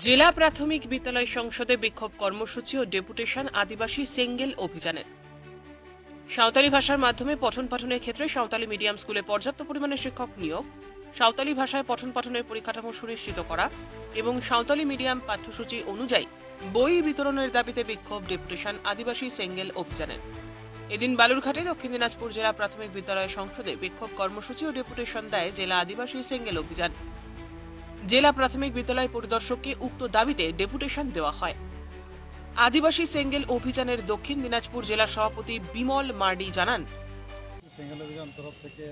জেলা প্রাথমিক বিদ্যালয় সংসদে বিক্ষোভ কর্মসূচি ও ডেপুটেশন আদিবাসী সেঙ্গেল অভিযানের। সাঁওতালি ভাষার মাধ্যমে পঠন পাঠনের ক্ষেত্রে সাঁওতালি মিডিয়াম স্কুলে পর্যাপ্ত পরিমাণে শিক্ষক নিয়োগ, সাঁওতালি ভাষায় পঠন পাঠনের পরিকাঠামো সুনিশ্চিত করা এবং সাঁওতালি মিডিয়াম পাঠ্যসূচি অনুযায়ী বই বিতরণের দাবিতে বিক্ষোভ ডেপুটেশন আদিবাসী সেঙ্গেল অভিযানের। এদিন বালুরঘাটে দক্ষিণ দিনাজপুর জেলা প্রাথমিক বিদ্যালয় সংসদে বিক্ষোভ কর্মসূচি ও ডেপুটেশন দেয় জেলা আদিবাসী সেঙ্গেল অভিযান। জেলা প্রাথমিক বিদ্যালয় পরিদর্শককে উক্ত দাবিতে ডেপুটেশন দেওয়া হয়। আদিবাসী সেঙ্গেল অভিযানের দক্ষিণ দিনাজপুর জেলা সভাপতি বিমল মার্ডি জানান, সেঙ্গেল অভিযান তরফ থেকে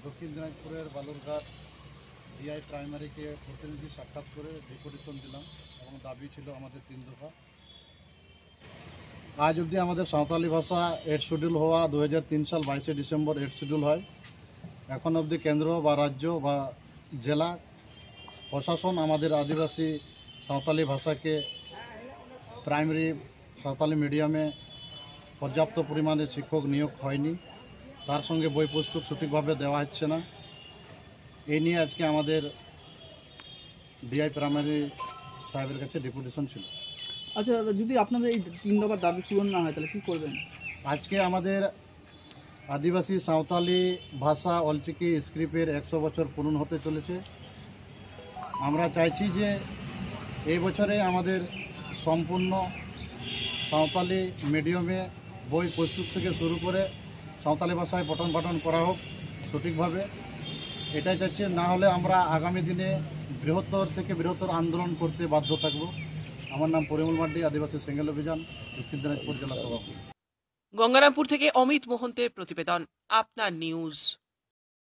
দক্ষিণ দিনাজপুরের বালুরঘাট ডিআই প্রাইমারিকে প্রতিনিধি সাক্ষাৎ করে ডেপুটেশন দিলাম এবং দাবি ছিল আমাদের 3 দফা। আজ অবধি আমাদের সাঁওতালি ভাষা 8 শিডিউল হওয়া 2003 সাল 22শে ডিসেম্বর 8 শিডিউল হয়। এখন অবধি কেন্দ্র বা রাজ্য বা জেলা প্রশাসন আমাদের আদিবাসী সাঁওতালি ভাষাকে প্রাইমারি সাঁওতালি মিডিয়ামে পর্যাপ্ত পরিমাণে শিক্ষক নিয়োগ হয়নি, তার সঙ্গে বই পুস্তক সঠিকভাবে দেওয়া হচ্ছে না। এই নিয়ে আজকে আমাদের ডিআই প্রাইমারি সাহেবের কাছে ডেপুটেশন ছিল। আচ্ছা দাদা, যদি আপনাদের এই 3 দফার দাবি পূরণ না হয় তাহলে কী করবেন? আজকে আমাদের আদিবাসী সাঁওতালি ভাষা অলচিকি স্ক্রিপ্টের 100 বছর পূরণ হতে চলেছে। আমরা চাইছি যে এই বছরে আমাদের সম্পূর্ণ সাঁওতালি মিডিয়ামে বই পুস্তক থেকে শুরু করে সাঁওতালি ভাষায় পঠন পাঠন করা হোক সঠিকভাবে, এটাই চাইছি। না হলে আমরা আগামী দিনে বৃহত্তর থেকে বৃহত্তর আন্দোলন করতে বাধ্য থাকব। আমার নাম পরিমল মার্ডি, আদিবাসী সেঙ্গেল অভিযান, দক্ষিণ দিনাজপুর জেলা সভাপতি। গঙ্গারামপুর থেকে অমিত মোহন্তের প্রতিবেদন, আপনার নিউজ।